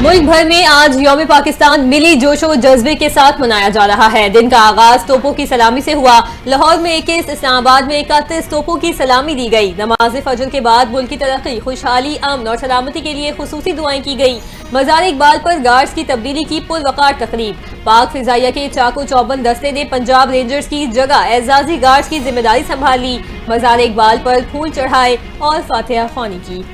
मुल्क भर में आज यौम पाकिस्तान मिली जोशो जज्बे के साथ मनाया जा रहा है। दिन का आगाज तोपों की सलामी से हुआ। लाहौर में 21, इस्लामाबाद में 31 तोपों की सलामी दी गई। नमाज फजर के बाद मुल्क की तरक्की, खुशहाली, अमन और सलामती के लिए खुसूसी दुआएं की गई। मज़ार इकबाल पर गार्ड्स की तब्दीली की पुरवकार तकरीब। पाक फिजाइया के चाको चौबंद दस्ते ने पंजाब रेंजर्स की जगह एजाजी गार्ड्स की जिम्मेदारी संभाली। मज़ार इकबाल पर फूल चढ़ाए और फातिहा ख्वानी की।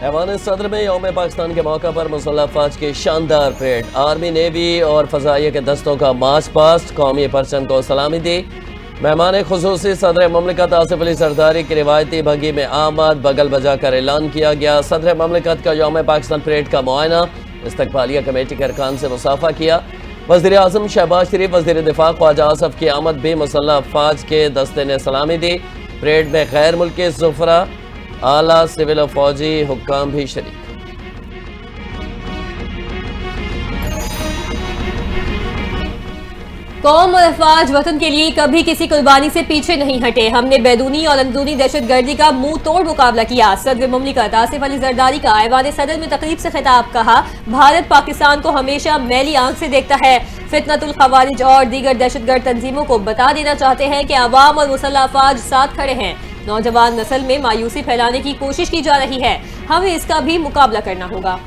ऐवान सदर में यौम पाकिस्तान के मौका पर मुसल्लह अफवाज की शानदार परेड। आर्मी, नेवी और फजाइया के दस्तों का मार्च पास्ट, कौमी परचम को सलामी दी। मेहमान खुसूसी सदर ममलिकत आसिफ अली जरदारी की रिवायती बगी में आमद, बगल बजा कर ऐलान किया गया। सदर ममलिकत का यौम पाकिस्तान परेड का मुआयना, इस्तकबालिया कमेटी के अरकान से मुसाफा किया। वज़ीर आज़म शहबाज शरीफ, वज़ीर दिफा ख्वाजा आसफ की आमद भी मुसल्लह अफवाज के दस्ते ने सलामी दी। परेड में गैर मुल्की ज़ुफ़रा, आला सिविल और फौजी हुक्काम भी शरीक। कौम और अफवाज वतन के लिए कभी किसी कुर्बानी से पीछे नहीं हटे। हमने बैरूनी और अंदरूनी दहशत गर्दी का मुंह तोड़ मुकाबला किया। सदर मुमलिकत आसिफ अली जरदारी का ऐवान सदर में तकरीब से खिताब। कहा, भारत पाकिस्तान को हमेशा मैली आंख से देखता है। फितनतुल खवारिज और दीगर दहशतगर्द तंजीमों को बता देना चाहते हैं कि अवाम और मुसल्लह अफवाज साथ खड़े हैं। नौजवान नस्ल में मायूसी फैलाने की कोशिश की जा रही है, हमें इसका भी मुकाबला करना होगा।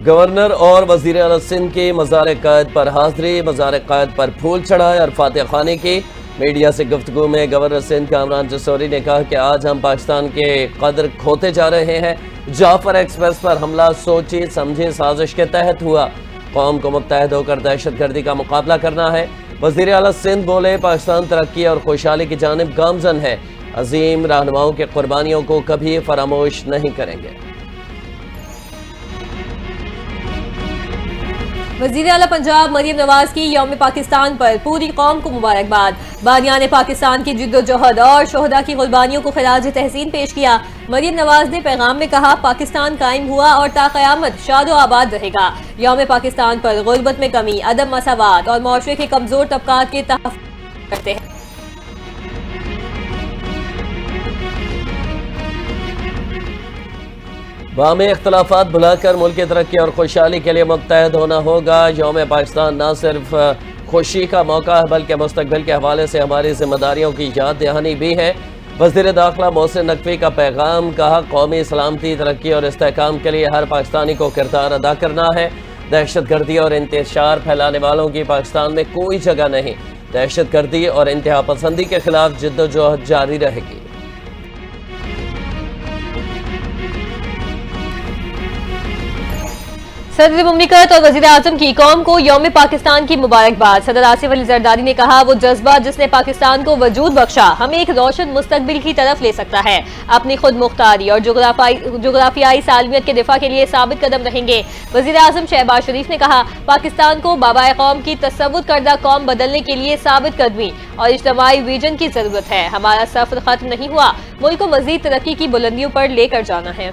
गवर्नर और वजीर आला सिंध की मज़ार क़ायद पर हाजिरी, मज़ार क़ायद पर फूल चढ़ाए और फातिहा ख्वानी की। मीडिया से गुफ्तगू में गवर्नर सिंध कामरान जसौरी ने कहा कि आज हम पाकिस्तान के कदर खोते जा रहे हैं। जाफर एक्सप्रेस पर हमला सोची समझी साजिश के तहत हुआ। कौम को मुत्तहद होकर दहशत गर्दी का मुकाबला करना है। वज़ीर आला सिंध बोले, पाकिस्तान तरक्की और खुशहाली की जानिब गामजन है। अजीम रहनुमाओं की कुर्बानियों को कभी फरामोश नहीं करेंगे। वज़ीर आला पंजाब मरियम नवाज की यौम पाकिस्तान पर पूरी कौम को मुबारकबाद। बानियान पाकिस्तान की जिद्दोजहद और शोहदा की कुर्बानियों को खिराज तहसीन पेश किया। मरियम नवाज ने पैगाम में कहा, पाकिस्तान कायम हुआ और ता क़यामत शादो आबाद रहेगा। यौम पाकिस्तान पर गुर्बत में कमी, अदम मसावात और मुआशरे के कमजोर तबकात के तहफ़्फ़ुज़ करते हैं। बामे इख्तलाफात भुलाकर मुल्क की तरक्की और खुशहाली के लिए मुत्तहद होना होगा। यौम पाकिस्तान न सिर्फ खुशी का मौका है बल्कि मुस्तकबिल के हवाले से हमारी जिम्मेदारियों की याद दहानी भी है। वज़ीर दाखिला मोहसिन नकवी का पैगाम। कहा, कौमी सलामती, तरक्की और इस्तेहकाम के लिए हर पाकिस्तानी को किरदार अदा करना है। दहशत गर्दी और इंतशार फैलाने वालों की पाकिस्तान में कोई जगह नहीं। दहशत गर्दी और इंतहा पसंदी के खिलाफ जिद्दोजहद जारी रहेगी। सदर मुमलिकत और वज़ीर आज़म की कौम को यौम पाकिस्तान की मुबारकबाद। सदर आसिफ अली जरदारी ने कहा, वो जज्बा जिसने पाकिस्तान को वजूद बख्शा हमें एक रोशन मुस्तकबिल की तरफ ले सकता है। अपनी खुद मुख्तारी और जोग्राफियाई सालमियत के दिफा के लिए साबित कदम रहेंगे। वज़ीर आज़म शहबाज शरीफ ने कहा, पाकिस्तान को बाबाए कौम की तसव्वुर करदा कौम बदलने के लिए साबित कदमी और इज्तिमाई विजन की जरूरत है। हमारा सफर खत्म नहीं हुआ, मुल्क को मजीद तरक्की की बुलंदियों पर लेकर जाना है।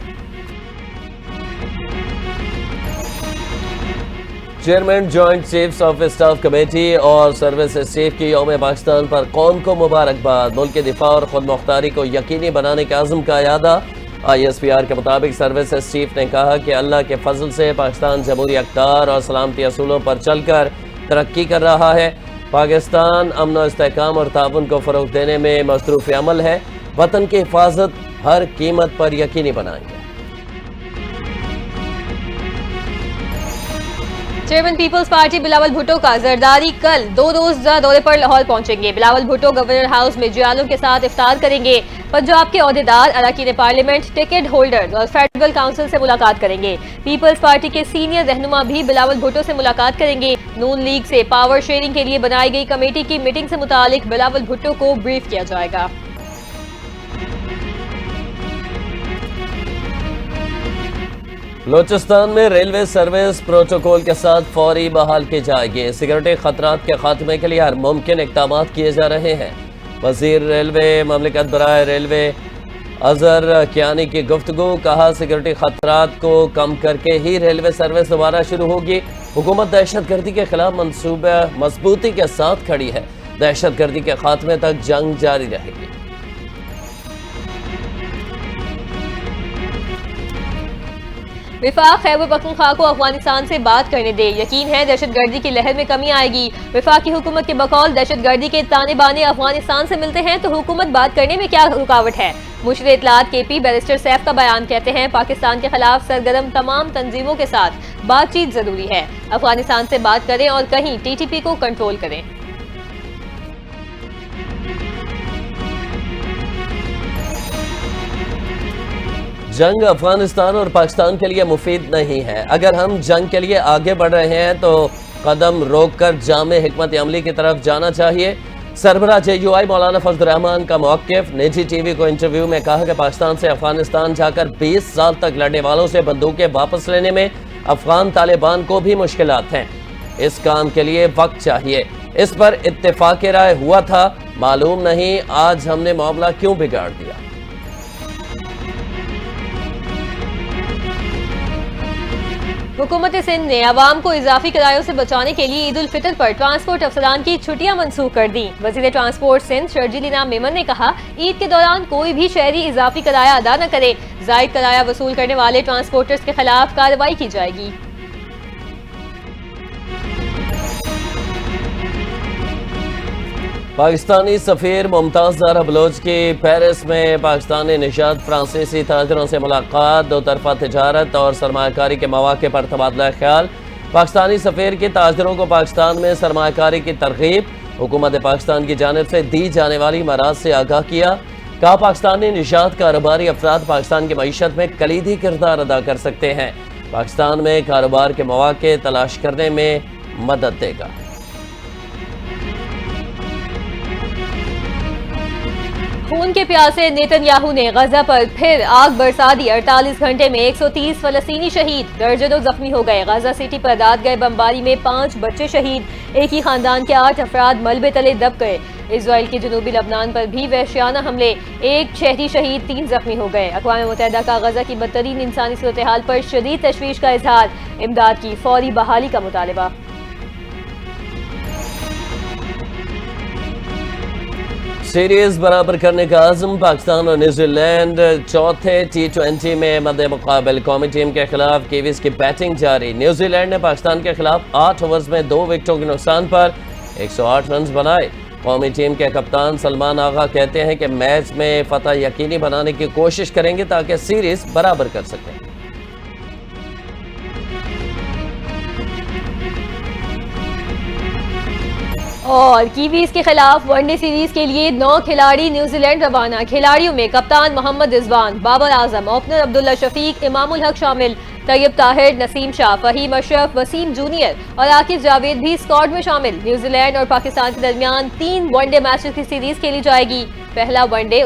Chairman joint chiefs of staff committee और सर्विसेज चीफ की यौम पाकिस्तान पर कौम को मुबारकबाद। मुल्क के दिफा और खुद मुख्तारी को यकीनी बनाने के आज़म का यादा। ISPR के मुताबिक सर्विसेज चीफ ने कहा कि अल्लाह के फजल से पाकिस्तान जमहूरी अक़दार और सलामती असूलों पर चलकर तरक्की कर रहा है। पाकिस्तान अमन और इस्तेहकाम और ताउन को फ़रोग़ देने में मसरूफ़ अमल है। वतन की हिफाजत हर कीमत पर यकीनी बनाएंगे। Chairman people's party Bilawal Bhutto का जरदारी कल 2 रोज़ा दौरे पर लाहौर पहुंचेंगे। बिलावल भुट्टो गवर्नर हाउस में जियालों के साथ इफ्तार करेंगे। पंजाब के ओहदेदार, अरकान पार्लियामेंट, टिकट होल्डर्स और फेडरल काउंसिल से मुलाकात करेंगे। पीपल्स पार्टी के सीनियर रहनुमा भी बिलावल भुट्टो से मुलाकात करेंगे। नून लीग से पावर शेयरिंग के लिए बनाई गई कमेटी की मीटिंग से मुतालिक बिलावल भुट्टो को ब्रीफ किया जाएगा। बलोचिस्तान में रेलवे सर्विस प्रोटोकॉल के साथ फौरी बहाल की जाएगी। सिक्योरिटी खतरात के खात्मे के लिए हर मुमकिन इक़दाम किए जा रहे हैं। वज़ीर रेलवे ममलिकत बराए रेलवे अजहर कियानी की गुफ्तगू। कहा, सिक्योरिटी खतरात को कम करके ही रेलवे सर्विस दोबारा शुरू होगी। حکومت دہشت گردی کے خلاف منصوبہ مضبوطی کے ساتھ کھڑی ہے، دہشت گردی کے خاتمے تک جنگ جاری رہے گی۔ وفاق خیبر پختونخوا کو افغانستان سے بات کرنے دے، یقین ہے دہشت گردی کی لہر میں کمی آئے گی۔ وفاقی حکومت کے بقول دہشت گردی کے تانے بانے افغانستان سے ملتے ہیں تو حکومت بات کرنے میں کیا رکاوٹ ہے؟ مشیر اطلاعات کے پی بیرسٹر سیف کا بیان کہتے ہیں پاکستان کے خلاف سرگرم تمام تنظیموں کے ساتھ بات چیت ضروری ہے، افغانستان سے بات کریں اور کہیں ٹی ٹی پی کو کنٹرول کریں۔ جنگ افغانستان اور پاکستان کے لیے مفید نہیں ہے۔ اگر ہم جنگ کے لیے آگے بڑھ رہے ہیں تو قدم روک کر جامع حکمت عملی کی طرف جانا چاہیے۔ سربراہ جے یو آئی مولانا فضل الرحمان کا موقف نجی ٹی وی کو انٹرویو میں کہا کہ پاکستان سے افغانستان جا کر 20 سال تک لڑنے والوں سے بندوقیں واپس لینے میں افغان طالبان کو بھی مشکلات ہیں، اس کام کے لیے وقت چاہیے۔ اس پر اتفاق رائے ہوا تھا، معلوم نہیں آج ہم نے معاملہ کیوں بگاڑ دیا۔ حکومت سندھ نے عوام کو اضافی کرایوں سے بچانے کے لیے عید الفطر پر ٹرانسپورٹ افسران کی چھٹیاں منسوخ کر دیں۔ وزیر ٹرانسپورٹ سندھ شرجیل انعام میمن نے کہا عید کے دوران کوئی بھی شہری اضافی کرایہ ادا نہ کرے، زائد کرایہ وصول کرنے والے ٹرانسپورٹرز کے خلاف کارروائی کی جائے گی۔ پاکستانی سفیر ممتاز زہرا بلوچ کی پیرس میں پاکستانی نژاد فرانسیسی تاجروں سے ملاقات، دو طرفہ تجارت اور سرمایہ کاری کے مواقع پر تبادلہ خیال۔ پاکستانی سفیر کی تاجروں کو پاکستان میں سرمایہ کاری کی ترغیب، حکومت پاکستان کی جانب سے دی جانے والی امارات سے آگاہ کیا، کہا پاکستانی نژاد کاروباری افراد پاکستان کی معیشت میں کلیدی کردار ادا کر سکتے ہیں، پاکستان میں کاروبار کے مواقع تلاش کرنے میں مدد دے گا۔ خون کے پیاسے نیتن یاہو نے غزہ پر پھر آگ برسا دی، 48 گھنٹے میں 130 فلسطینی شہید، درجنوں زخمی ہو گئے۔ غزہ سٹی پر رات گئے بمباری میں 5 بچے شہید، ایک ہی خاندان کے 8 افراد ملبے تلے دب گئے۔ اسرائیل کے جنوبی لبنان پر بھی وحشیانہ حملے، 1 شہری شہید، 3 زخمی ہو گئے۔ اقوام متحدہ کا غزہ کی بدترین انسانی صورتحال پر شدید تشویش کا اظہار، امداد کی فوری بحالی کا مطالبہ۔ سیریز برابر کرنے کا عزم، پاکستان اور نیوزی لینڈ چوتھے T20 میں مد مقابل، قومی ٹیم کے خلاف کیویز کی بیٹنگ جاری۔ نیوزی لینڈ نے پاکستان کے خلاف 8 اوورز میں 2 وکٹوں کے نقصان پر 108 رنز بنائے۔ قومی ٹیم کے کپتان سلمان آغا کہتے ہیں کہ میچ میں فتح یقینی بنانے کی کوشش کریں گے تاکہ سیریز برابر کر سکیں۔ اور کیویز کے خلاف ون ڈے سیریز کے لیے 9 کھلاڑی نیوزی لینڈ روانہ۔ کھلاڑیوں میں کپتان محمد رضوان، بابر اعظم، اوپنر عبداللہ شفیق، امام الحق شامل، طیب طاہر، نسیم شاہ، فہیم اشرف، وسیم جونیئر اور عاقب جاوید بھی اسکواڈ میں شامل۔ نیوزی لینڈ اور پاکستان کے درمیان 3 ون ڈے میچز کی سیریز کھیلی جائے گی۔ پہلا ون ڈے